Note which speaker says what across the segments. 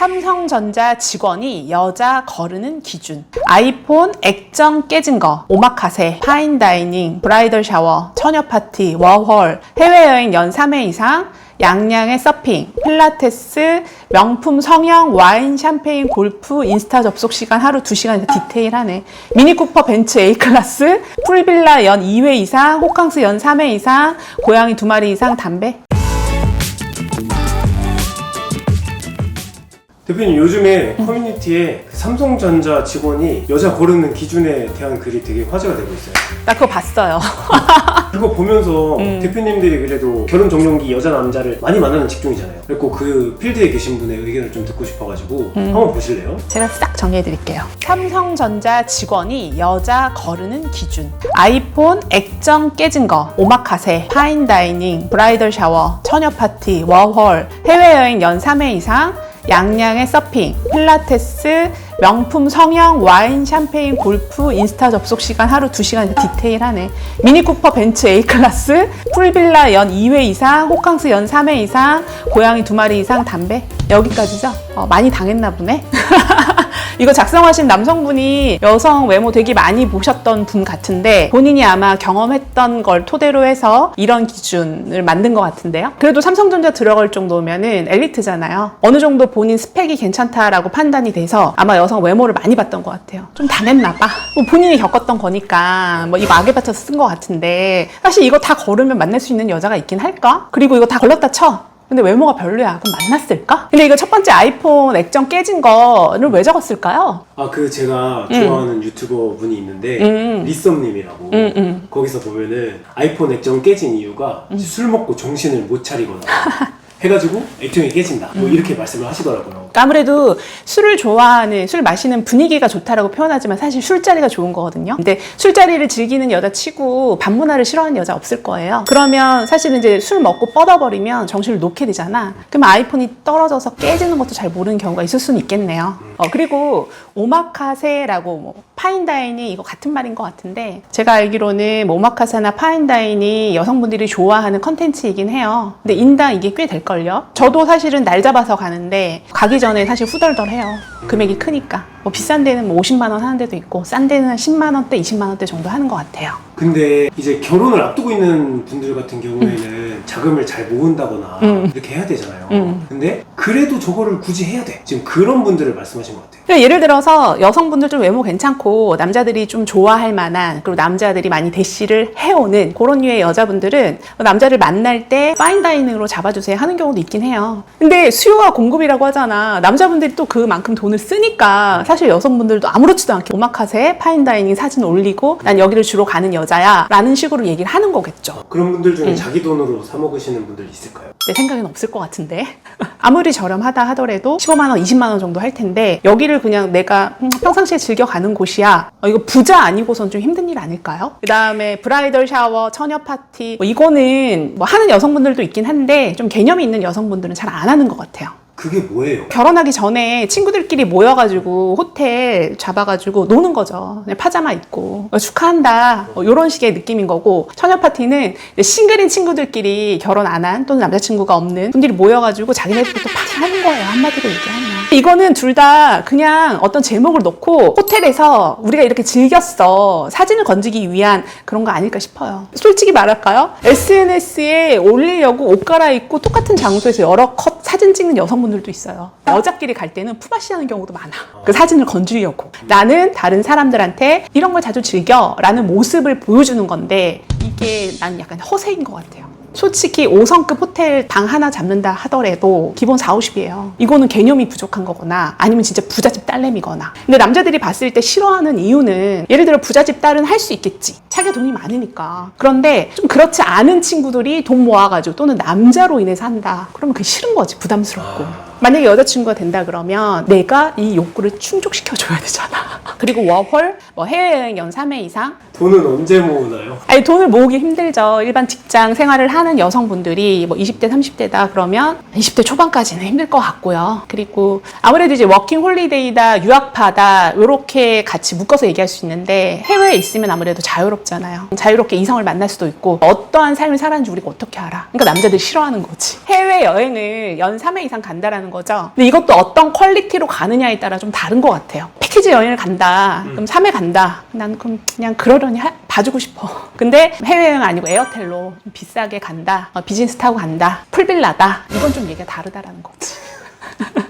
Speaker 1: 삼성전자 직원이 여자 거르는 기준. 아이폰 액정 깨진 거, 오마카세, 파인다이닝, 브라이덜 샤워, 처녀 파티, 워홀, 해외여행 연 3회 이상, 양양의 서핑, 필라테스, 명품 성형, 와인, 샴페인, 골프, 인스타 접속 시간 하루 2시간. 디테일하네. 미니쿠퍼 벤츠 A클래스, 풀빌라 연 2회 이상, 호캉스 연 3회 이상, 고양이 2마리 이상, 담배.
Speaker 2: 대표님, 요즘에 커뮤니티에 삼성전자 직원이 여자 거르는 기준에 대한 글이 되게 화제가 되고 있어요.
Speaker 1: 나 그거 봤어요.
Speaker 2: 그거 보면서 대표님들이 그래도 결혼 정년기 여자 남자를 많이 만나는 직종이잖아요. 그리고 그 필드에 계신 분의 의견을 좀 듣고 싶어가지고 한번 보실래요?
Speaker 1: 제가 싹 정리해드릴게요. 삼성전자 직원이 여자 거르는 기준. 아이폰 액정 깨진 거, 오마카세, 파인다이닝, 브라이덜 샤워, 처녀 파티, 워홀, 해외여행 연 3회 이상, 양양의 서핑, 필라테스, 명품 성형, 와인, 샴페인, 골프, 인스타 접속 시간 하루 2시간. 디테일하네. 미니쿠퍼 벤츠 A클래스, 풀빌라 연 2회 이상, 호캉스 연 3회 이상, 고양이 2마리 이상, 담배. 여기까지죠? 많이 당했나 보네. 이거 작성하신 남성분이 여성 외모 되게 많이 보셨던 분 같은데 본인이 아마 경험했던 걸 토대로 해서 이런 기준을 만든 것 같은데요. 그래도 삼성전자 들어갈 정도면은 엘리트잖아요. 어느 정도 본인 스펙이 괜찮다라고 판단이 돼서 아마 여성 외모를 많이 봤던 것 같아요. 좀 당했나 봐. 뭐 본인이 겪었던 거니까 뭐 이거 악에 받쳐서 쓴 것 같은데 사실 이거 다 걸으면 만날 수 있는 여자가 있긴 할까? 그리고 이거 다 걸렀다 쳐. 근데 외모가 별로야. 그럼 만났을까? 근데 이거 첫 번째 아이폰 액정 깨진 거를 왜 적었을까요?
Speaker 2: 제가 좋아하는 유튜버 분이 있는데 리썸님이라고 거기서 보면은 아이폰 액정 깨진 이유가 술 먹고 정신을 못 차리거나 해가지고 액정이 깨진다 뭐 이렇게 말씀을 하시더라고요.
Speaker 1: 아무래도 술을 좋아하는, 술 마시는 분위기가 좋다라고 표현하지만 사실 술자리가 좋은 거거든요. 근데 술자리를 즐기는 여자 치고 밤문화를 싫어하는 여자 없을 거예요. 그러면 사실은 이제 술 먹고 뻗어버리면 정신을 놓게 되잖아. 그러면 아이폰이 떨어져서 깨지는 것도 잘 모르는 경우가 있을 수는 있겠네요. 그리고 오마카세라고 뭐 파인다이닝 이거 같은 말인 것 같은데 제가 알기로는 뭐 오마카세나 파인다이닝 여성분들이 좋아하는 컨텐츠이긴 해요. 근데 인당 이게 꽤 될걸요. 저도 사실은 날 잡아서 가는데 가기 전에 사실 후덜덜해요. 금액이 크니까. 뭐 비싼 데는 뭐 50만 원 하는 데도 있고 싼 데는 한 10만 원대, 20만 원대 정도 하는 것 같아요.
Speaker 2: 근데 이제 결혼을 앞두고 있는 분들 같은 경우에는 자금을 잘 모은다거나 이렇게 해야 되잖아요. 근데 그래도 저거를 굳이 해야 돼. 지금 그런 분들을 말씀하신 것 같아요.
Speaker 1: 그러니까 예를 들어서 여성분들 좀 외모 괜찮고 남자들이 좀 좋아할 만한, 그리고 남자들이 많이 대시를 해오는 그런 류의 여자분들은 남자를 만날 때 파인다이닝으로 잡아주세요 하는 경우도 있긴 해요. 근데 수요와 공급이라고 하잖아. 남자분들이 또 그만큼 돈을 쓰니까 사실 여성분들도 아무렇지도 않게 오마카세, 파인다이닝 사진 올리고 난 여기를 주로 가는 여자야 라는 식으로 얘기를 하는 거겠죠.
Speaker 2: 그런 분들 중에 자기 돈으로 사 먹으시는 분들 있을까요?
Speaker 1: 내 생각엔 없을 것 같은데. 아무리 저렴하다 하더라도 15만 원, 20만 원 정도 할 텐데 여기를 그냥 내가 평상시에 즐겨 가는 곳이야. 이거 부자 아니고선 좀 힘든 일 아닐까요? 그 다음에 브라이덜 샤워, 처녀 파티 이거는 뭐 하는 여성분들도 있긴 한데 좀 개념이 있는 여성분들은 잘 안 하는 것 같아요.
Speaker 2: 그게 뭐예요?
Speaker 1: 결혼하기 전에 친구들끼리 모여가지고 호텔 잡아가지고 노는 거죠. 그냥 파자마 입고 축하한다 이런 식의 느낌인 거고, 처녀 파티는 싱글인 친구들끼리 결혼 안 한 또는 남자친구가 없는 분들이 모여가지고 자기네들도 또 파티하는 거예요. 한마디로 얘기하면. 이거는 둘 다 그냥 어떤 제목을 놓고 호텔에서 우리가 이렇게 즐겼어 사진을 건지기 위한 그런 거 아닐까 싶어요. 솔직히 말할까요? SNS에 올리려고 옷 갈아입고 똑같은 장소에서 여러 컷 사진 찍는 여성분들도 있어요. 여자끼리 갈 때는 품앗이 하는 경우도 많아. 그 사진을 건지려고. 나는 다른 사람들한테 이런 걸 자주 즐겨 라는 모습을 보여주는 건데 이게 난 약간 허세인 것 같아요. 솔직히 5성급 호텔 방 하나 잡는다 하더라도 기본 40~50이에요. 이거는 개념이 부족한 거거나 아니면 진짜 부잣집 딸내미거나. 근데 남자들이 봤을 때 싫어하는 이유는 예를 들어 부잣집 딸은 할 수 있겠지. 자기가 돈이 많으니까. 그런데 좀 그렇지 않은 친구들이 돈 모아가지고 또는 남자로 인해서 한다. 그러면 그게 싫은 거지. 부담스럽고. 만약에 여자친구가 된다 그러면 내가 이 욕구를 충족시켜줘야 되잖아. 그리고 워홀, 뭐 해외여행 연 3회 이상?
Speaker 2: 돈은 언제 모으나요?
Speaker 1: 아니, 돈을 모으기 힘들죠. 일반 직장 생활을 하는 여성분들이 뭐 20대, 30대다 그러면 20대 초반까지는 힘들 것 같고요. 그리고 아무래도 이제 워킹 홀리데이다, 유학파다 이렇게 같이 묶어서 얘기할 수 있는데 해외에 있으면 아무래도 자유롭잖아요. 자유롭게 이성을 만날 수도 있고 어떠한 삶을 살았는지 우리가 어떻게 알아? 그러니까 남자들이 싫어하는 거지. 해외여행을 연 3회 이상 간다라는 거죠. 근데 이것도 어떤 퀄리티로 가느냐에 따라 좀 다른 것 같아요. 패키지 여행을 간다. 그럼 3회 간다. 난 그럼 그냥 그러려니 봐주고 싶어. 근데 해외여행 아니고 에어텔로 좀 비싸게 간다. 비즈니스 타고 간다. 풀빌라다. 이건 좀 얘기가 다르다라는 거지.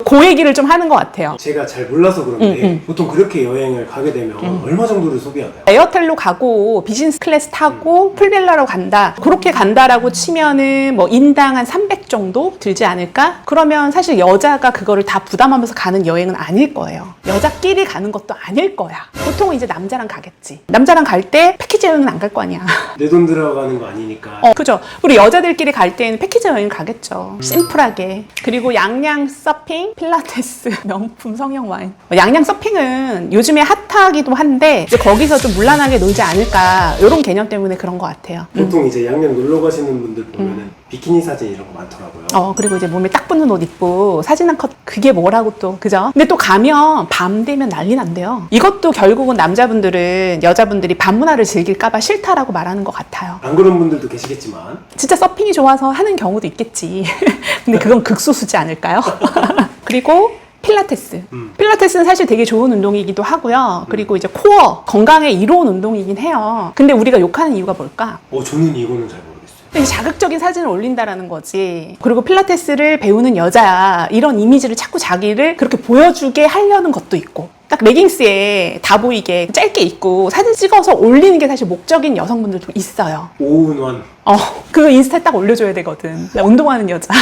Speaker 1: 그 얘기를 좀 하는 것 같아요.
Speaker 2: 제가 잘 몰라서 그런데 보통 그렇게 여행을 가게 되면 얼마 정도를 소비하나요?
Speaker 1: 에어텔로 가고 비즈니스 클래스 타고 풀빌라로 간다. 그렇게 간다라고 치면은 뭐 인당 한 300 정도 들지 않을까? 그러면 사실 여자가 그거를 다 부담하면서 가는 여행은 아닐 거예요. 여자끼리 가는 것도 아닐 거야. 보통은 이제 남자랑 가겠지. 남자랑 갈 때 패키지 여행은 안 갈 거 아니야.
Speaker 2: 내 돈 들어가는 거 아니니까.
Speaker 1: 그죠. 우리 여자들끼리 갈 때는 패키지 여행 가겠죠. 심플하게. 그리고 양양 서핑, 필라테스, 명품 성형 와인. 양양 서핑은 요즘에 핫하기도 한데 이제 거기서 좀 문란하게 놀지 않을까 이런 개념 때문에 그런 것 같아요.
Speaker 2: 보통 이제 양양 놀러 가시는 분들 보면은 비키니 사진 이런 거 많더라고요.
Speaker 1: 그리고 이제 몸에 딱 붙는 옷 입고 사진 한 컷 그게 뭐라고 또 그죠? 근데 또 가면 밤 되면 난리 난대요. 이것도 결국은 남자분들은 여자분들이 밤 문화를 즐길까봐 싫다라고 말하는 것 같아요.
Speaker 2: 안 그런 분들도 계시겠지만
Speaker 1: 진짜 서핑이 좋아서 하는 경우도 있겠지. 근데 그건 극소수지 않을까요? 그리고 필라테스. 필라테스는 사실 되게 좋은 운동이기도 하고요. 그리고 이제 코어, 건강에 이로운 운동이긴 해요. 근데 우리가 욕하는 이유가 뭘까?
Speaker 2: 저는 이거는 잘 모르겠어요.
Speaker 1: 이 자극적인 사진을 올린다라는 거지. 그리고 필라테스를 배우는 여자야. 이런 이미지를 자꾸 자기를 그렇게 보여주게 하려는 것도 있고. 딱 레깅스에 다 보이게 짧게 입고 사진 찍어서 올리는 게 사실 목적인 여성분들도 있어요.
Speaker 2: 오운환.
Speaker 1: 그거 인스타에 딱 올려줘야 되거든. 운동하는 여자,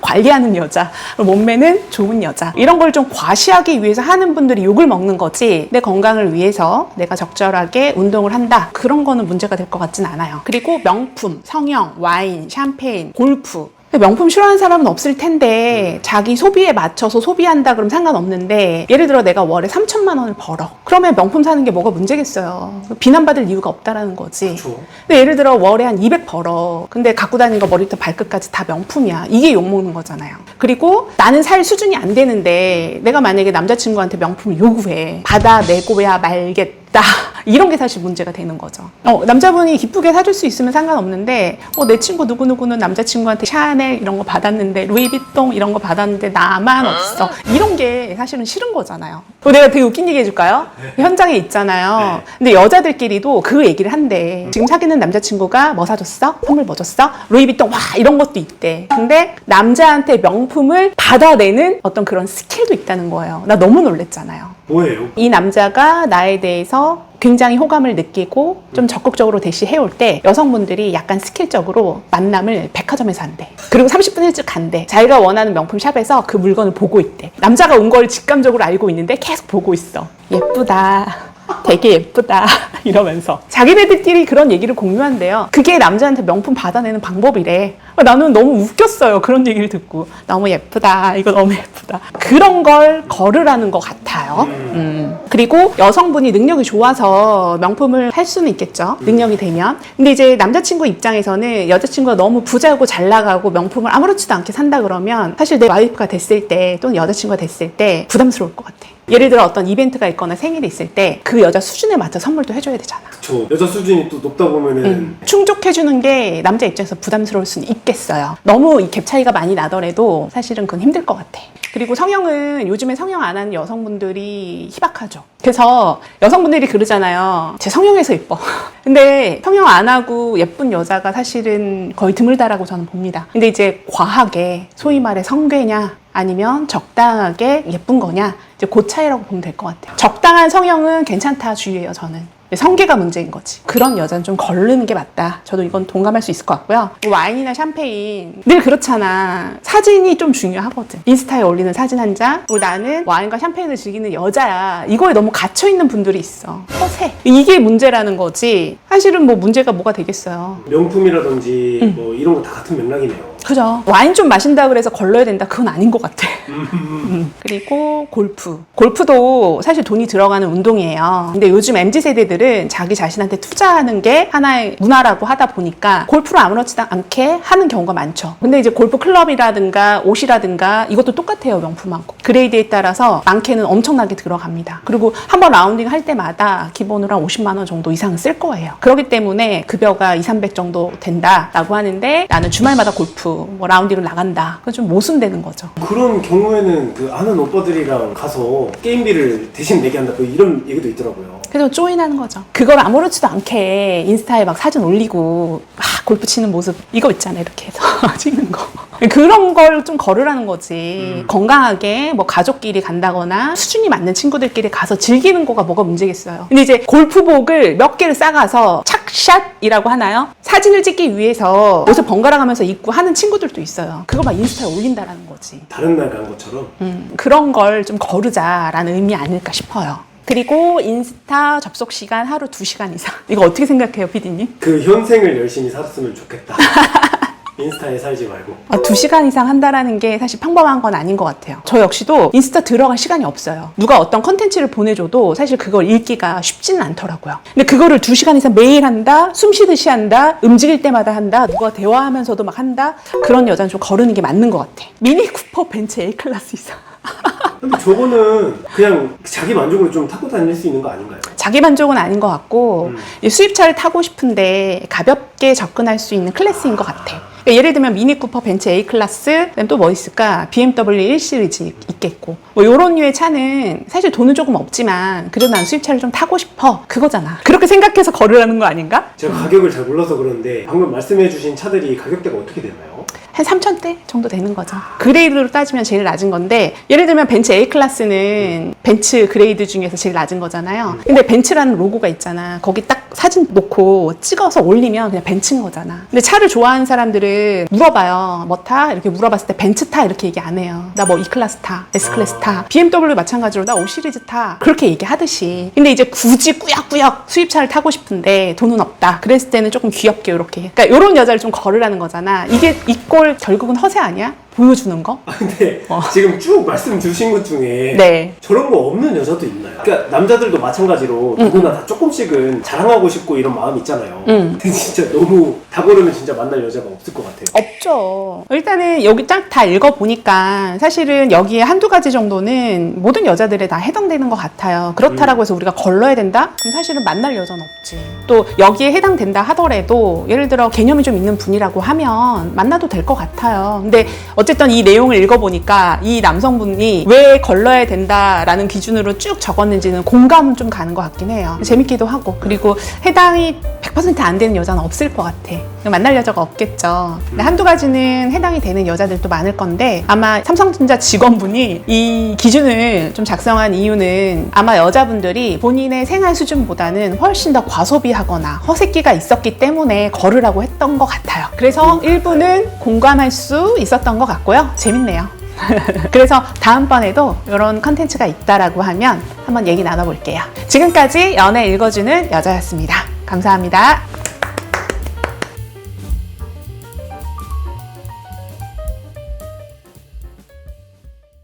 Speaker 1: 관리하는 여자, 몸매는 좋은 여자. 이런 걸 좀 과시하기 위해서 하는 분들이 욕을 먹는 거지. 내 건강을 위해서 내가 적절하게 운동을 한다. 그런 거는 문제가 될 것 같진 않아요. 그리고 명품, 성형, 와인, 샴페인, 골프. 명품 싫어하는 사람은 없을 텐데 자기 소비에 맞춰서 소비한다 그러면 상관없는데 예를 들어 내가 월에 3천만 원을 벌어. 그러면 명품 사는 게 뭐가 문제겠어요. 비난받을 이유가 없다라는 거지.
Speaker 2: 그렇죠.
Speaker 1: 근데 예를 들어 월에 한 200 벌어. 근데 갖고 다니는 거 머리부터 발끝까지 다 명품이야. 이게 욕먹는 거잖아요. 그리고 나는 살 수준이 안 되는데 내가 만약에 남자친구한테 명품을 요구해. 받아내고야 말겠다. 이런 게 사실 문제가 되는 거죠. 남자분이 기쁘게 사줄 수 있으면 상관없는데 내 친구 누구누구는 남자친구한테 샤넬 이런 거 받았는데 루이비통 이런 거 받았는데 나만 없어. 이런 게 사실은 싫은 거잖아요. 내가 되게 웃긴 얘기 해줄까요? 현장에 있잖아요. 근데 여자들끼리도 그 얘기를 한대. 지금 사귀는 남자친구가 뭐 사줬어? 선물 뭐 줬어? 루이비통 와 이런 것도 있대. 근데 남자한테 명품을 받아내는 어떤 그런 스킬도 있다는 거예요. 나 너무 놀랬잖아요.
Speaker 2: 뭐예요?
Speaker 1: 이 남자가 나에 대해서 굉장히 호감을 느끼고 좀 적극적으로 대시해올 때 여성분들이 약간 스킬적으로 만남을 백화점에서 한대. 그리고 30분 일찍 간대. 자기가 원하는 명품 샵에서 그 물건을 보고 있대. 남자가 온 걸 직감적으로 알고 있는데 계속 보고 있어. 예쁘다. 되게 예쁘다 이러면서 자기네들끼리 그런 얘기를 공유한대요. 그게 남자한테 명품 받아내는 방법이래. 나는 너무 웃겼어요. 그런 얘기를 듣고 너무 예쁘다. 이거 너무 예쁘다. 그런 걸 걸으라는 것 같아요. 그리고 여성분이 능력이 좋아서 명품을 할 수는 있겠죠. 능력이 되면. 근데 이제 남자친구 입장에서는 여자친구가 너무 부자고 잘 나가고 명품을 아무렇지도 않게 산다 그러면 사실 내 와이프가 됐을 때 또는 여자친구가 됐을 때 부담스러울 것 같아. 예를 들어 어떤 이벤트가 있거나 생일이 있을 때 그 여자 수준에 맞춰 선물도 해줘야 되잖아.
Speaker 2: 그쵸. 여자 수준이 또 높다 보면은
Speaker 1: 충족해주는 게 남자 입장에서 부담스러울 수는 있겠어요. 너무 이 갭 차이가 많이 나더라도 사실은 그건 힘들 것 같아. 그리고 성형은 요즘에 성형 안 하는 여성분들이 희박하죠. 그래서 여성분들이 그러잖아요. 제 성형해서 예뻐. 근데 성형 안 하고 예쁜 여자가 사실은 거의 드물다라고 저는 봅니다. 근데 이제 과하게 소위 말해 성괴냐 아니면 적당하게 예쁜 거냐 이제 그 차이라고 보면 될 것 같아요. 적당한 성형은 괜찮다 주의해요 저는. 성계가 문제인 거지. 그런 여자는 좀 거르는 게 맞다. 저도 이건 동감할 수 있을 것 같고요. 와인이나 샴페인 늘 그렇잖아. 사진이 좀 중요하거든. 인스타에 올리는 사진 한 장. 그리고 나는 와인과 샴페인을 즐기는 여자야. 이거에 너무 갇혀있는 분들이 있어. 허세. 이게 문제라는 거지. 사실은 뭐 문제가 뭐가 되겠어요.
Speaker 2: 명품이라든지 뭐 이런 거 다 같은 맥락이네요.
Speaker 1: 그죠. 와인 좀 마신다 그래서 걸러야 된다. 그건 아닌 것 같아. 그리고 골프도 사실 돈이 들어가는 운동이에요. 근데 요즘 MZ세대들은 자기 자신한테 투자하는 게 하나의 문화라고 하다 보니까 골프를 아무렇지도 않게 하는 경우가 많죠. 근데 이제 골프 클럽이라든가 옷이라든가 이것도 똑같아요. 명품하고. 그레이드에 따라서 많게는 엄청나게 들어갑니다. 그리고 한번 라운딩 할 때마다 기본으로 한 50만 원 정도 이상은 쓸 거예요. 그렇기 때문에 급여가 200-300 정도 된다라고 하는데 나는 주말마다 골프 뭐 라운딩을 나간다. 그건 좀 모순되는 거죠.
Speaker 2: 그런 경우에는 그 아는 오빠들이랑 가서 게임비를 대신 내게 한다. 뭐 이런 얘기도 있더라고요.
Speaker 1: 그래서 조인하는 거죠. 그걸 아무렇지도 않게 인스타에 막 사진 올리고 골프 치는 모습 이거 있잖아요. 이렇게 해서 찍는 거. 그런 걸 좀 걸으라는 거지. 건강하게 뭐 가족끼리 간다거나 수준이 맞는 친구들끼리 가서 즐기는 거가 뭐가 문제겠어요. 근데 이제 골프복을 몇 개를 싸가서 착샷이라고 하나요? 사진을 찍기 위해서 옷을 번갈아 가면서 입고 하는 친구들도 있어요. 그걸 막 인스타에 올린다라는 거지.
Speaker 2: 다른 날 간 것처럼?
Speaker 1: 그런 걸 좀 거르자라는 의미 아닐까 싶어요. 그리고 인스타 접속 시간 하루 2시간 이상. 이거 어떻게 생각해요, PD님?
Speaker 2: 그 현생을 열심히 살았으면 좋겠다. 인스타에 살지 말고.
Speaker 1: 2시간 이상 한다라는 게 사실 평범한 건 아닌 것 같아요. 저 역시도 인스타 들어갈 시간이 없어요. 누가 어떤 컨텐츠를 보내줘도 사실 그걸 읽기가 쉽지는 않더라고요. 근데 그거를 2시간 이상 매일 한다, 숨 쉬듯이 한다, 움직일 때마다 한다, 누가 대화하면서도 막 한다, 그런 여자는 좀 거르는 게 맞는 것 같아. 미니 쿠퍼 벤츠 A클래스 이상.
Speaker 2: 근데 저거는 그냥 자기 만족으로 좀 타고 다닐 수 있는 거 아닌가요?
Speaker 1: 자기 만족은 아닌 것 같고 이 수입차를 타고 싶은데 가볍게 접근할 수 있는 클래스인 것 같아. 그러니까 예를 들면 미니 쿠퍼 벤츠 A클래스, 그다음 또 뭐 있을까? BMW 1 시리즈 있겠고 뭐 이런 류의 차는 사실 돈은 조금 없지만 그래도 난 수입차를 좀 타고 싶어. 그거잖아. 그렇게 생각해서 걸으라는 거 아닌가?
Speaker 2: 제가 가격을 잘 몰라서 그런데 방금 말씀해주신 차들이 가격대가 어떻게 되나요?
Speaker 1: 한 3,000대 정도 되는 거죠. 그레이드로 따지면 제일 낮은 건데 예를 들면 벤츠 A클래스는 벤츠 그레이드 중에서 제일 낮은 거잖아요. 근데 벤츠라는 로고가 있잖아. 거기 딱 사진 놓고 찍어서 올리면 그냥 벤츠인 거잖아. 근데 차를 좋아하는 사람들은 물어봐요. 뭐 타? 이렇게 물어봤을 때 벤츠 타? 이렇게 얘기 안 해요. 나 뭐 E클래스 타, S클래스 타. BMW 마찬가지로 나 5 시리즈 타. 그렇게 얘기하듯이. 근데 이제 굳이 꾸역꾸역 수입차를 타고 싶은데 돈은 없다. 그랬을 때는 조금 귀엽게 이렇게. 그러니까 이런 여자를 좀 걸으라는 거잖아. 이게 이 꼴 결국은 허세 아니야? 보여주는 거?
Speaker 2: 근데 지금 쭉 말씀 주신 것 중에
Speaker 1: 네.
Speaker 2: 저런 거 없는 여자도 있나요? 그러니까 남자들도 마찬가지로 누구나 다 조금씩은 자랑하고 싶고 이런 마음 있잖아요. 근데 진짜 너무 다 고르면 진짜 만날 여자가 없을 것 같아요.
Speaker 1: 없죠. 일단은 여기 딱 다 읽어보니까 사실은 여기에 한두 가지 정도는 모든 여자들에 다 해당되는 것 같아요. 그렇다라고 해서 우리가 걸러야 된다? 그럼 사실은 만날 여자는 없지. 또 여기에 해당된다 하더라도 예를 들어 개념이 좀 있는 분이라고 하면 만나도 될 것 같아요. 근데 어쨌든 이 내용을 읽어보니까 이 남성분이 왜 걸러야 된다라는 기준으로 쭉 적었는지는 공감은 좀 가는 것 같긴 해요. 재밌기도 하고. 그리고 해당이 100% 안 되는 여자는 없을 것 같아. 만날 여자가 없겠죠. 근데 한두 가지는 해당이 되는 여자들도 많을 건데 아마 삼성전자 직원분이 이 기준을 좀 작성한 이유는 아마 여자분들이 본인의 생활 수준보다는 훨씬 더 과소비하거나 허세끼가 있었기 때문에 걸으라고 했던 것 같아요. 그래서 일부는 공감할 수 있었던 것 같고요. 재밌네요. 그래서 다음번에도 이런 컨텐츠가 있다라고 하면 한번 얘기 나눠볼게요. 지금까지 연애 읽어주는 여자였습니다. 감사합니다.